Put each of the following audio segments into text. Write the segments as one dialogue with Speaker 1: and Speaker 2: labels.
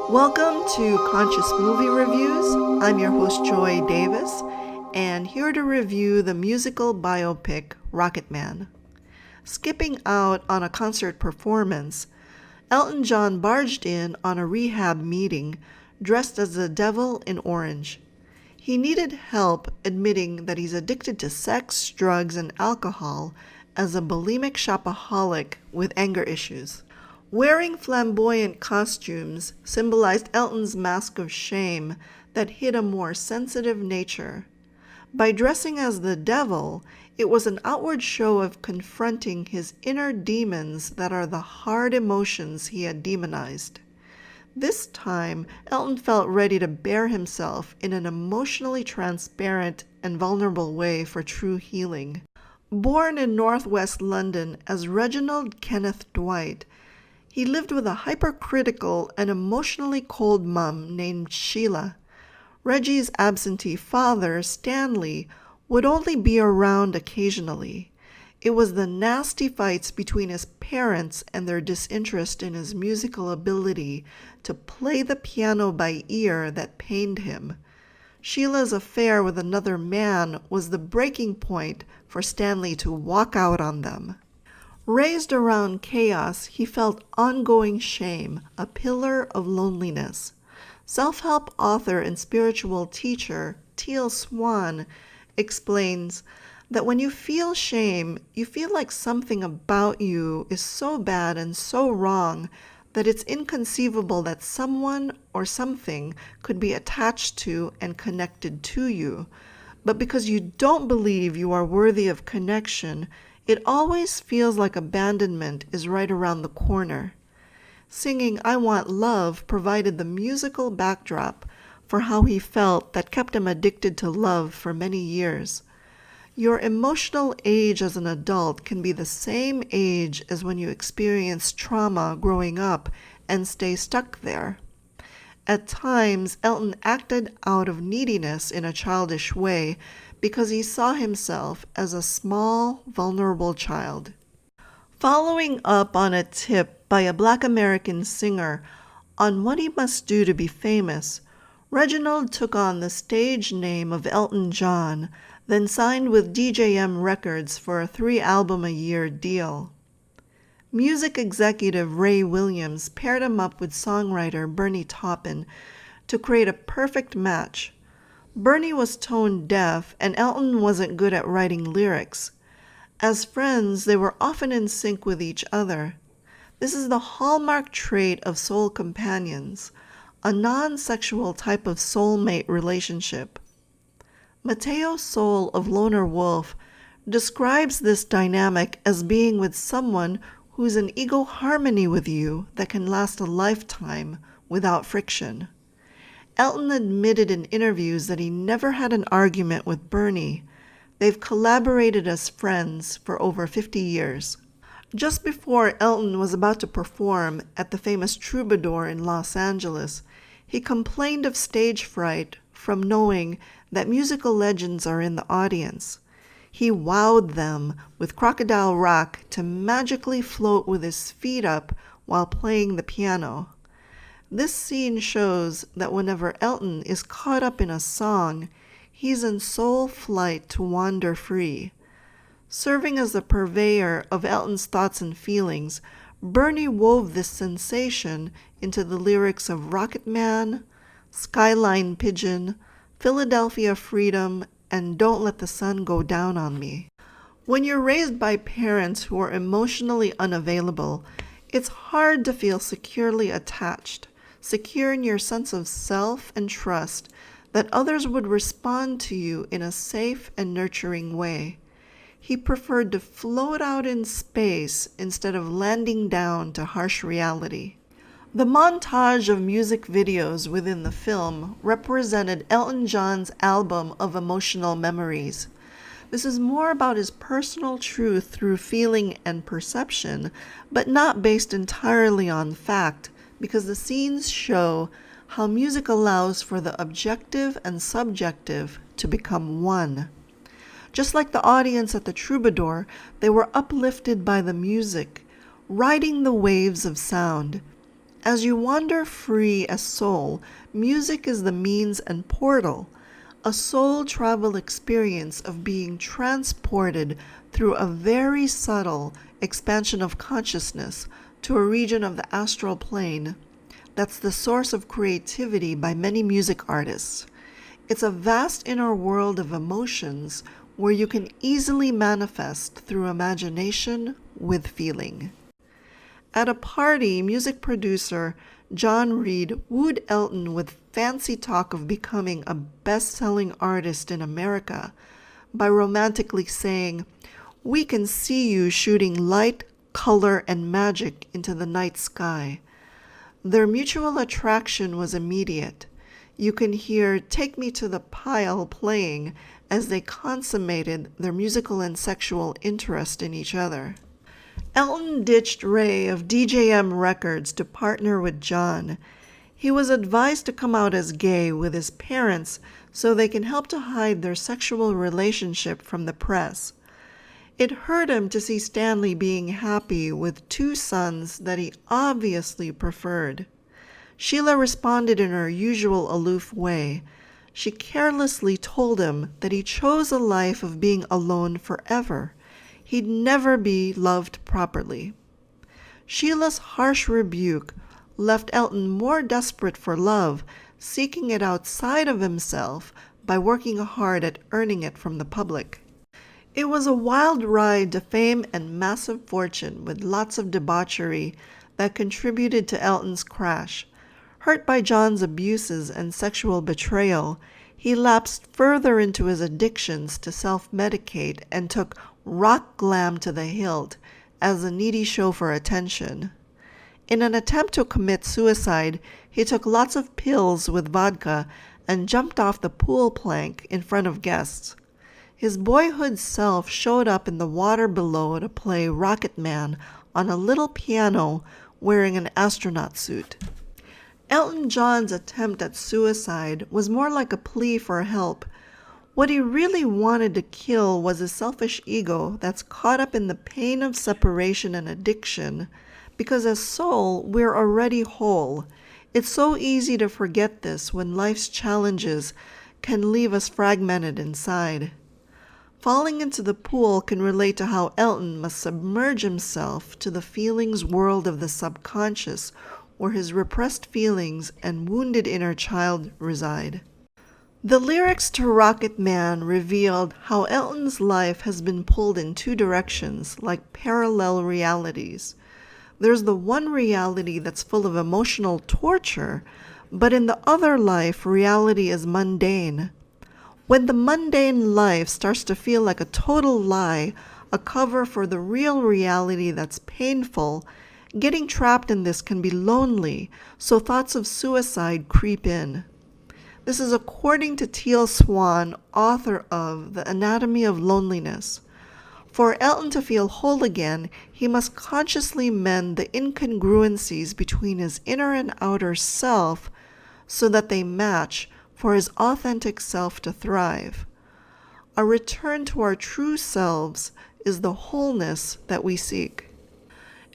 Speaker 1: Welcome to Conscious Movie Reviews. I'm your host, Joy Davis, and here to review the musical biopic Rocketman. Skipping out on a concert performance, Elton John barged in on a rehab meeting dressed as the devil in orange. He needed help admitting that he's addicted to sex, drugs, and alcohol as a bulimic shopaholic with anger issues. Wearing flamboyant costumes symbolized Elton's mask of shame that hid a more sensitive nature. By dressing as the devil, it was an outward show of confronting his inner demons that are the hard emotions he had demonized. This time, Elton felt ready to bare himself in an emotionally transparent and vulnerable way for true healing. Born in northwest London as Reginald Kenneth Dwight, he lived with a hypercritical and emotionally cold mum named Sheila. Reggie's absentee father, Stanley, would only be around occasionally. It was the nasty fights between his parents and their disinterest in his musical ability to play the piano by ear that pained him. Sheila's affair with another man was the breaking point for Stanley to walk out on them. Raised around chaos, he felt ongoing shame, a pillar of loneliness. Self-help author and spiritual teacher Teal Swan explains that when you feel shame, you feel like something about you is so bad and so wrong that it's inconceivable that someone or something could be attached to and connected to you. But because you don't believe you are worthy of connection, it always feels like abandonment is right around the corner. Singing I Want Love provided the musical backdrop for how he felt that kept him addicted to love for many years. Your emotional age as an adult can be the same age as when you experience trauma growing up and stay stuck there. At times, Elton acted out of neediness in a childish way because he saw himself as a small, vulnerable child. Following up on a tip by a Black American singer on what he must do to be famous, Reginald took on the stage name of Elton John, then signed with DJM Records for a 3-album-a-year deal. Music executive Ray Williams paired him up with songwriter Bernie Taupin to create a perfect match. Bernie was tone deaf, and Elton wasn't good at writing lyrics. As friends, they were often in sync with each other. This is the hallmark trait of soul companions, a non-sexual type of soulmate relationship. Matteo Soul of Loner Wolf describes this dynamic as being with someone who's in ego harmony with you that can last a lifetime without friction. Elton admitted in interviews that he never had an argument with Bernie. They've collaborated as friends for over 50 years. Just before Elton was about to perform at the famous Troubadour in Los Angeles, he complained of stage fright from knowing that musical legends are in the audience. He wowed them with Crocodile Rock to magically float with his feet up while playing the piano. This scene shows that whenever Elton is caught up in a song, he's in soul flight to wander free. Serving as the purveyor of Elton's thoughts and feelings, Bernie wove this sensation into the lyrics of Rocketman, Skyline Pigeon, Philadelphia Freedom, and Don't Let the Sun Go Down on Me. When you're raised by parents who are emotionally unavailable, it's hard to feel securely attached, secure in your sense of self and trust that others would respond to you in a safe and nurturing way. He preferred to float out in space instead of landing down to harsh reality. The montage of music videos within the film represented Elton John's album of emotional memories. This is more about his personal truth through feeling and perception, but not based entirely on fact, because the scenes show how music allows for the objective and subjective to become one. Just like the audience at the Troubadour, they were uplifted by the music, riding the waves of sound. As you wander free as soul, music is the means and portal, a soul travel experience of being transported through a very subtle expansion of consciousness to a region of the astral plane that's the source of creativity by many music artists. It's a vast inner world of emotions where you can easily manifest through imagination with feeling. At a party, music producer John Reed wooed Elton with fancy talk of becoming a best-selling artist in America by romantically saying, "We can see you shooting light, color, and magic into the night sky." Their mutual attraction was immediate. You can hear "Take Me to the Pile" playing as they consummated their musical and sexual interest in each other. Elton ditched Ray of DJM Records to partner with John. He was advised to come out as gay with his parents so they can help to hide their sexual relationship from the press. It hurt him to see Stanley being happy with two sons that he obviously preferred. Sheila responded in her usual aloof way. She carelessly told him that he chose a life of being alone forever. He'd never be loved properly. Sheila's harsh rebuke left Elton more desperate for love, seeking it outside of himself by working hard at earning it from the public. It was a wild ride to fame and massive fortune with lots of debauchery that contributed to Elton's crash. Hurt by John's abuses and sexual betrayal, he lapsed further into his addictions to self-medicate and took rock glam to the hilt as a needy show for attention. In an attempt to commit suicide, he took lots of pills with vodka and jumped off the pool plank in front of guests. His boyhood self showed up in the water below to play Rocket Man on a little piano wearing an astronaut suit. Elton John's attempt at suicide was more like a plea for help. What he really wanted to kill was his selfish ego that's caught up in the pain of separation and addiction, because as soul, we're already whole. It's so easy to forget this when life's challenges can leave us fragmented inside. Falling into the pool can relate to how Elton must submerge himself to the feelings world of the subconscious, where his repressed feelings and wounded inner child reside. The lyrics to Rocket Man revealed how Elton's life has been pulled in two directions, like parallel realities. There's the one reality that's full of emotional torture, but in the other life, reality is mundane. When the mundane life starts to feel like a total lie, a cover for the real reality that's painful, getting trapped in this can be lonely, so thoughts of suicide creep in. This is according to Teal Swan, author of The Anatomy of Loneliness. For Elton to feel whole again, he must consciously mend the incongruencies between his inner and outer self so that they match for his authentic self to thrive. A return to our true selves is the wholeness that we seek.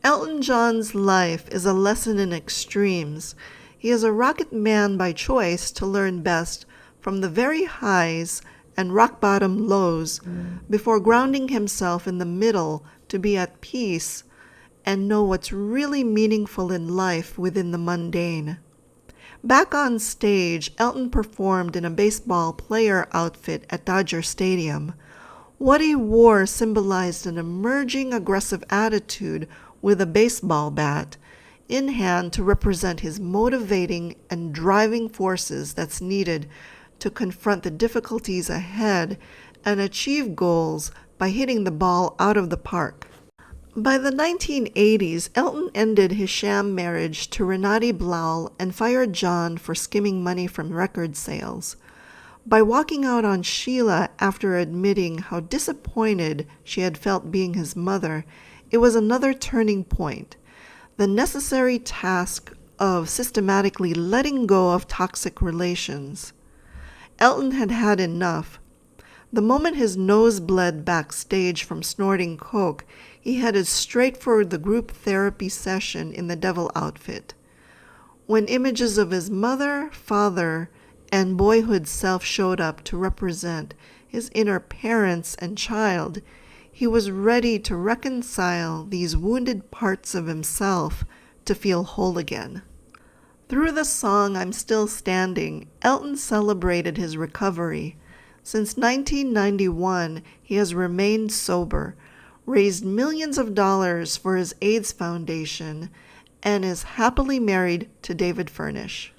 Speaker 1: Elton John's life is a lesson in extremes. He is a rocket man by choice to learn best from the very highs and rock-bottom lows before grounding himself in the middle to be at peace and know what's really meaningful in life within the mundane. Back on stage, Elton performed in a baseball player outfit at Dodger Stadium. What he wore symbolized an emerging aggressive attitude with a baseball bat in hand to represent his motivating and driving forces that's needed to confront the difficulties ahead and achieve goals by hitting the ball out of the park. By the 1980s, Elton ended his sham marriage to Renate Blau and fired John for skimming money from record sales. By walking out on Sheila after admitting how disappointed she had felt being his mother, it was another turning point, the necessary task of systematically letting go of toxic relations. Elton had had enough. The moment his nose bled backstage from snorting coke, he headed straight for the group therapy session in the devil outfit. When images of his mother, father, and boyhood self showed up to represent his inner parents and child, he was ready to reconcile these wounded parts of himself to feel whole again. Through the song I'm Still Standing, Elton celebrated his recovery. Since 1991, he has remained sober, raised millions of dollars for his AIDS Foundation, and is happily married to David Furnish.